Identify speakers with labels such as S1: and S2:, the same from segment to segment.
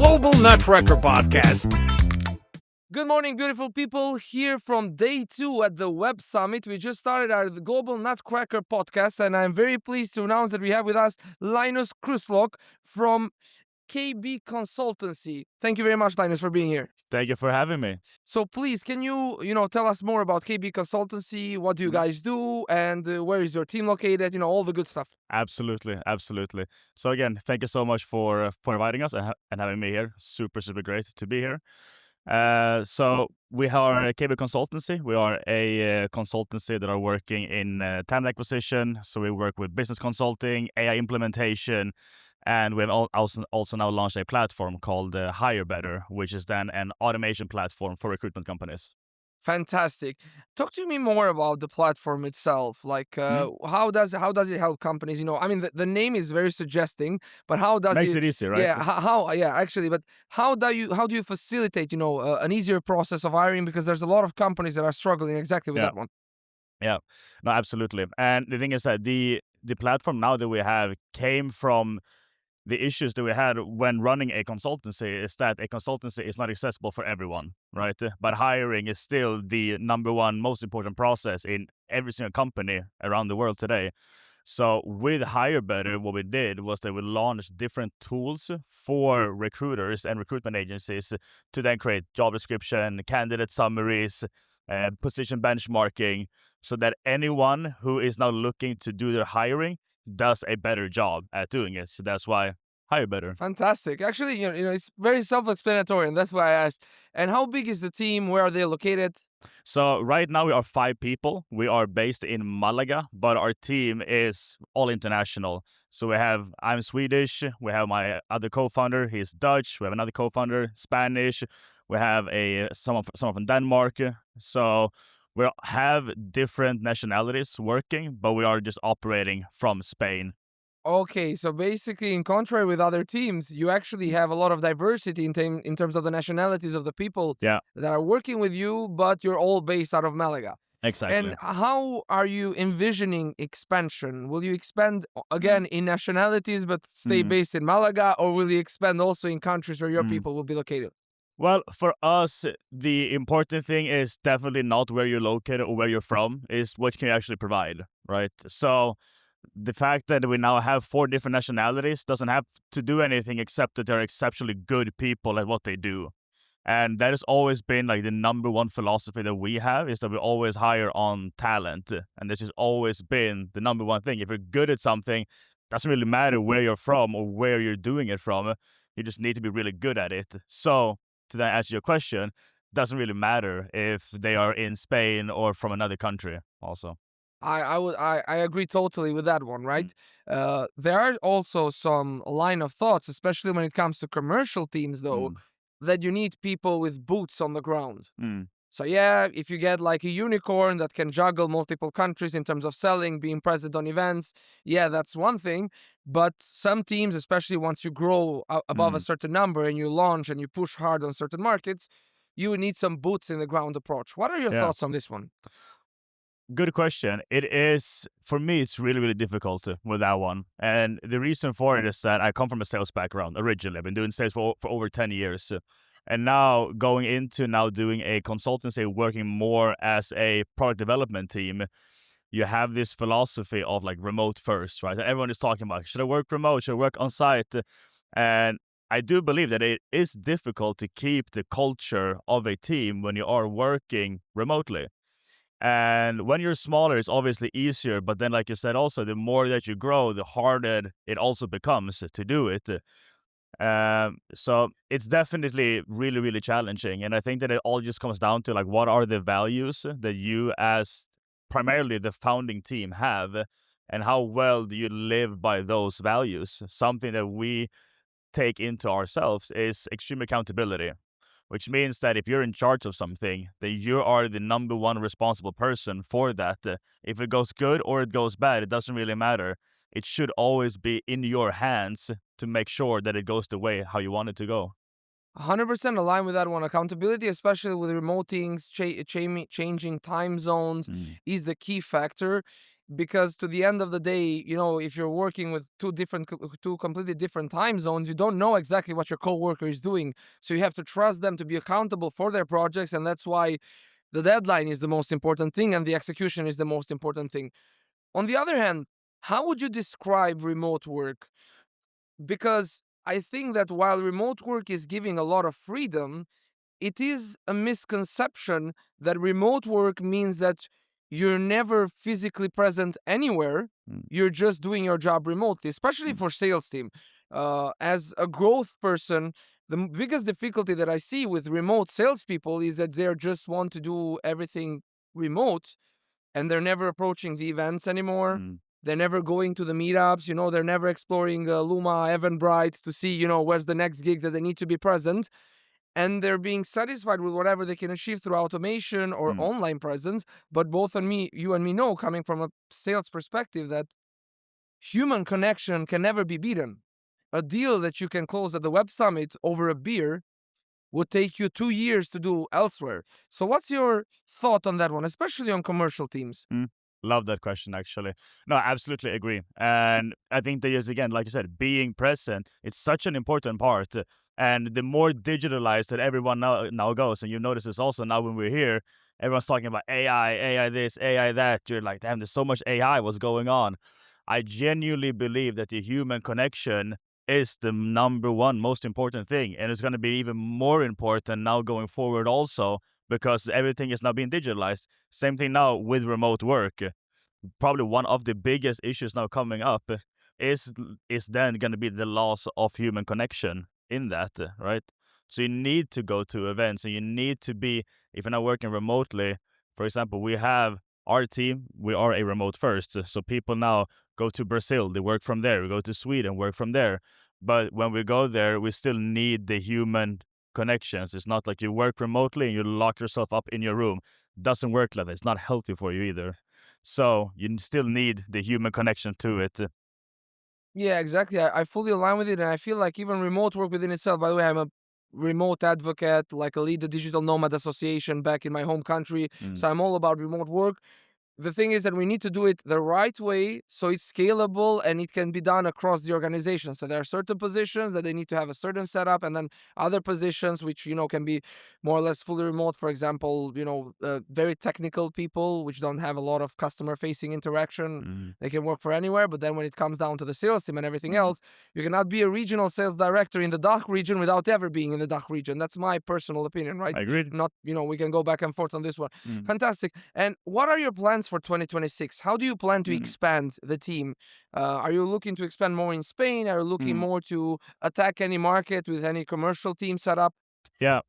S1: Global Nutcracker podcast.
S2: Good morning, beautiful people. Here from day 2 at the Web Summit. We just started our Global Nutcracker podcast, and I'm very pleased to announce that we have with us Linus Kruselok from KB Consultancy. Thank you very much, Linus, for being here.
S3: Thank you for having me.
S2: So please, can you tell us more about KB Consultancy? What do you guys do, and where is your team located? All the good stuff.
S3: Absolutely. So again, thank you so much for inviting us and having me here. Super great to be here. So we are a KB Consultancy. We are a consultancy that are working in talent acquisition. So we work with business consulting, AI implementation, and we have also now launched a platform called Hire Better, which is then an automation platform for recruitment companies.
S2: Fantastic. Talk to me more about the platform itself. Like, how does it help companies? I mean, the name is very suggesting, but how does
S3: Makes it easier, right?
S2: Yeah, how? Yeah, actually, but how do you facilitate an easier process of hiring? Because there's a lot of companies that are struggling exactly with that one.
S3: Yeah, no, absolutely. And the thing is that the platform now that we have came from the issues that we had when running a consultancy is that a consultancy is not accessible for everyone, right? But hiring is still the number one most important process in every single company around the world today. So with Hire Better, what we did was that we launched different tools for recruiters and recruitment agencies to then create job description, candidate summaries, position benchmarking, so that anyone who is now looking to do their hiring does a better job at doing it. So that's why Hire Better.
S2: Fantastic. Actually, it's very self-explanatory, and that's why I asked. And how big is the team? Where are they located?
S3: So right now we are 5 people. We are based in Malaga, but our team is all international. So I'm Swedish. We have my other co-founder. He's Dutch. We have another co-founder, Spanish. We have someone from Denmark. So we have different nationalities working, but we are just operating from Spain.
S2: Okay, so basically, in contrary with other teams, you actually have a lot of diversity in terms of the nationalities of the people that are working with you, but you're all based out of Malaga.
S3: Exactly.
S2: And how are you envisioning expansion? Will you expand again in nationalities but stay based in Malaga, or will you expand also in countries where your people will be located?
S3: Well, for us, the important thing is definitely not where you're located or where you're from, is what can you actually provide, right? So the fact that we now have 4 different nationalities doesn't have to do anything except that they're exceptionally good people at what they do. And that has always been like the number one philosophy that we have, is that we always hire on talent. And this has always been the number one thing. If you're good at something, it doesn't really matter where you're from or where you're doing it from. You just need to be really good at it. So to then answer your question, it doesn't really matter if they are in Spain or from another country also.
S2: I agree totally with that one, right? There are also some line of thoughts, especially when it comes to commercial teams, though, that you need people with boots on the ground. So yeah, if you get like a unicorn that can juggle multiple countries in terms of selling, being present on events, yeah, that's one thing. But some teams, especially once you grow above a certain number and you launch and you push hard on certain markets, you need some boots in the ground approach. What are your thoughts on this one?
S3: Good question. It is, for me, it's really difficult with that one. And the reason for it is that I come from a sales background originally. I've been doing sales for over 10 years. And now going into doing a consultancy, working more as a product development team, you have this philosophy of like remote first, right? Everyone is talking about, should I work remote? Should I work on site? And I do believe that it is difficult to keep the culture of a team when you are working remotely. And when you're smaller, it's obviously easier. But then, like you said, also, the more that you grow, the harder it also becomes to do it. So it's definitely really challenging. And I think that it all just comes down to like, what are the values that you as primarily the founding team have, and how well do you live by those values? Something that we take into ourselves is extreme accountability, which means that if you're in charge of something, then you are the number one responsible person for that. If it goes good or it goes bad, it doesn't really matter. It should always be in your hands to make sure that it goes the way how you want it to go.
S2: 100% aligned with that one. Accountability, especially with remote things, changing time zones, is the key factor. because to the end of the day, if you're working with two completely different time zones, you don't know exactly what your coworker is doing. So you have to trust them to be accountable for their projects, and that's why the deadline is the most important thing and the execution is the most important thing. On the other hand, how would you describe remote work? Because I think that while remote work is giving a lot of freedom, it is a misconception that remote work means that you're never physically present anywhere. You're just doing your job remotely, especially for sales team. As a growth person, the biggest difficulty that I see with remote salespeople is that they just want to do everything remote, and they're never approaching the events anymore. They're never going to the meetups. They're never exploring Luma, Eventbrite to see, where's the next gig that they need to be present. And they're being satisfied with whatever they can achieve through automation or online presence. But both you and me know, coming from a sales perspective, that human connection can never be beaten. A deal that you can close at the Web Summit over a beer would take you 2 years to do elsewhere. So what's your thought on that one, especially on commercial teams?
S3: Love that question, actually. No, absolutely agree. And I think that, yes, again, like you said, being present, it's such an important part. And the more digitalized that everyone now goes, and you notice this also now when we're here, everyone's talking about AI this, AI that. You're like, damn, there's so much AI, what's going on? I genuinely believe that the human connection is the number one most important thing. And it's going to be even more important now going forward also, because everything is now being digitalized. Same thing now with remote work. Probably one of the biggest issues now coming up is then going to be the loss of human connection in that, right? So you need to go to events, and you need to be, if you're not working remotely, for example, we have our team, we are a remote first. So people now go to Brazil, they work from there. We go to Sweden, work from there. But when we go there, we still need the human connections. It's not like you work remotely and you lock yourself up in your room. Doesn't work like that. It's not healthy for you either. So you still need the human connection to it.
S2: Yeah, exactly. I fully align with it, and I feel like even remote work within itself. By the way, I'm a remote advocate, like I lead the Digital Nomad Association back in my home country. So I'm all about remote work. The thing is that we need to do it the right way so it's scalable and it can be done across the organization. So there are certain positions that they need to have a certain setup, and then other positions which, can be more or less fully remote. For example, very technical people which don't have a lot of customer facing interaction. They can work for anywhere. But then when it comes down to the sales team and everything else, you cannot be a regional sales director in the DACH region without ever being in the DACH region. That's my personal opinion, right?
S3: I agree.
S2: Not, we can go back and forth on this one. Fantastic. And what are your plans for 2026? How do you plan to expand the team? Are you looking to expand more in Spain? Are you looking more to attack any market with any commercial team set up?
S3: Yeah.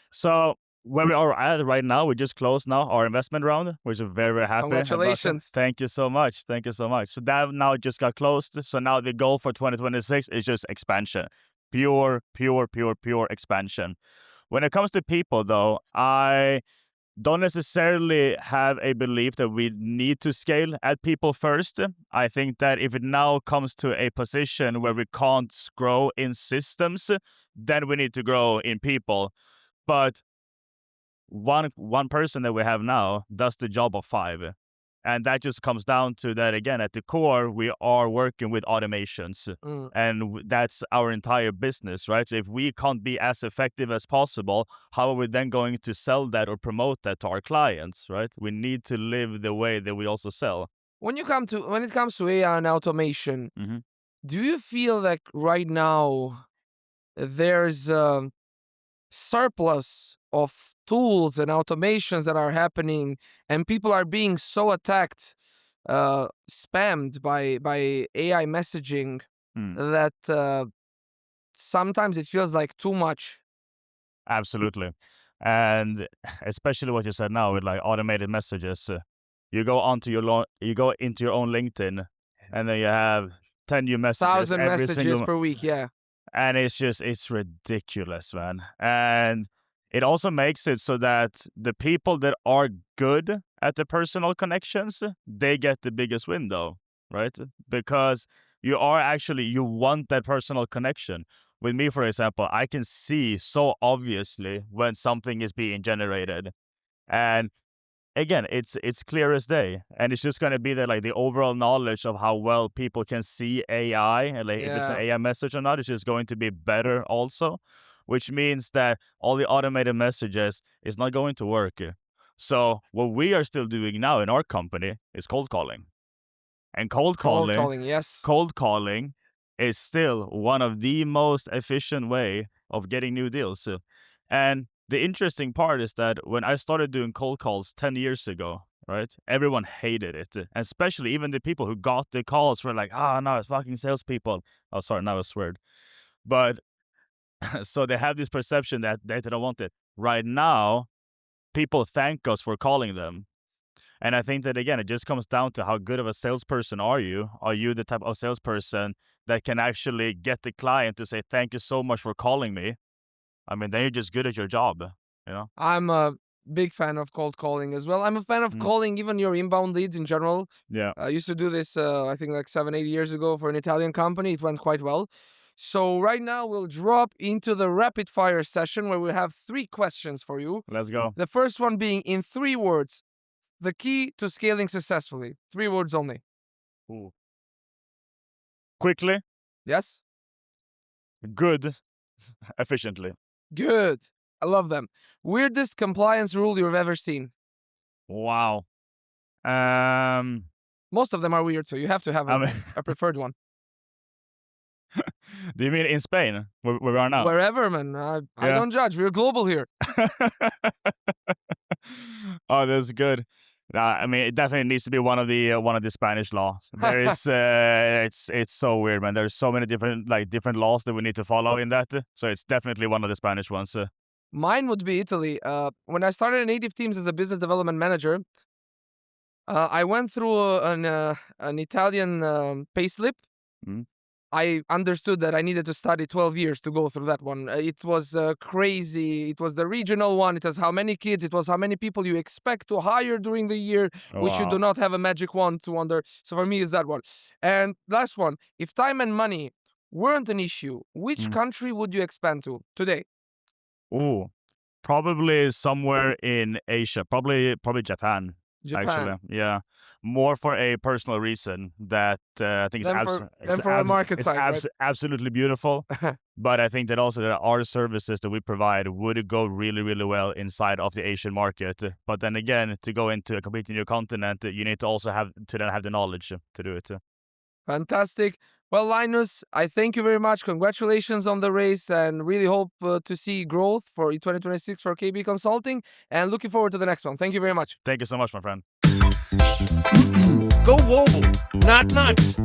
S3: So where we are at right now, we just closed now our investment round, which we're very, very happy about.
S2: Congratulations.
S3: Thank you so much. Thank you so much. So that now just got closed. So now the goal for 2026 is just expansion. Pure expansion. When it comes to people, though, I don't necessarily have a belief that we need to scale at people first. I think that if it now comes to a position where we can't grow in systems, then we need to grow in people. But one person that we have now does the job of 5. And that just comes down to that, again, at the core, we are working with automations. And that's our entire business, right? So if we can't be as effective as possible, how are we then going to sell that or promote that to our clients, right? We need to live the way that we also sell.
S2: When it comes to AI and automation, do you feel like right now there's a surplus of tools and automations that are happening, and people are being so attacked, spammed by AI messaging that sometimes it feels like too much?
S3: Absolutely. And especially what you said now with like automated messages. You go into your own LinkedIn, and then you have 10 new messages
S2: 1,000
S3: every
S2: messages
S3: single
S2: per week, yeah.
S3: And it's ridiculous, man. And it also makes it so that the people that are good at the personal connections, they get the biggest window, right? Because you want that personal connection. With me, for example, I can see so obviously when something is being generated. And again, it's clear as day, and it's just going to be that like the overall knowledge of how well people can see AI, and like if it's an AI message or not, is just going to be better also, which means that all the automated messages is not going to work. So what we are still doing now in our company is cold calling, and cold calling,
S2: yes.
S3: cold calling is still one of the most efficient way of getting new deals. And the interesting part is that when I started doing cold calls 10 years ago, right, everyone hated it. And especially even the people who got the calls were like, no, it's fucking salespeople. Oh, sorry, now I swear. But so they have this perception that they don't want it. Right now, people thank us for calling them. And I think that, again, it just comes down to how good of a salesperson are you? Are you the type of salesperson that can actually get the client to say, thank you so much for calling me? I mean, then you're just good at your job, you know?
S2: I'm a big fan of cold calling as well. I'm a fan of calling even your inbound leads in general.
S3: Yeah.
S2: I used to do this, I think like 7-8 years ago for an Italian company. It went quite well. So right now we'll drop into the rapid fire session where we have 3 questions for you.
S3: Let's go.
S2: The first one being in 3 words, the key to scaling successfully. 3 words only.
S3: Ooh. Quickly.
S2: Yes?
S3: Good. Efficiently.
S2: Good. I love them. Weirdest compliance rule you've ever seen?
S3: Wow.
S2: Most of them are weird, so you have to have a preferred one.
S3: Do you mean in Spain, where we are now?
S2: Wherever, man. I don't judge. We're global here.
S3: Oh, that's good. I mean, it definitely needs to be one of the Spanish laws. There is, it's so weird, man. There's so many different laws that we need to follow in that. So it's definitely one of the Spanish ones.
S2: Mine would be Italy. When I started in Native Teams as a business development manager, I went through an Italian payslip. I understood that I needed to study 12 years to go through that one. It was crazy. It was the regional one. It was how many kids. It was how many people you expect to hire during the year, which you do not have a magic wand to wonder. So for me, it's that one. And last one, if time and money weren't an issue, which country would you expand to today?
S3: Ooh, probably somewhere in Asia. Probably Japan. Actually, yeah, more for a personal reason that I think it's absolutely beautiful. But I think that also that our services that we provide would go really, really well inside of the Asian market. But then again, to go into a completely new continent, you need to also have the knowledge to do it.
S2: Fantastic. Well, Linus, I thank you very much. Congratulations on the race, and really hope to see growth for 2026 for KB Consulting, and looking forward to the next one. Thank you very much.
S3: Thank you so much, my friend.
S1: Go global, not nuts.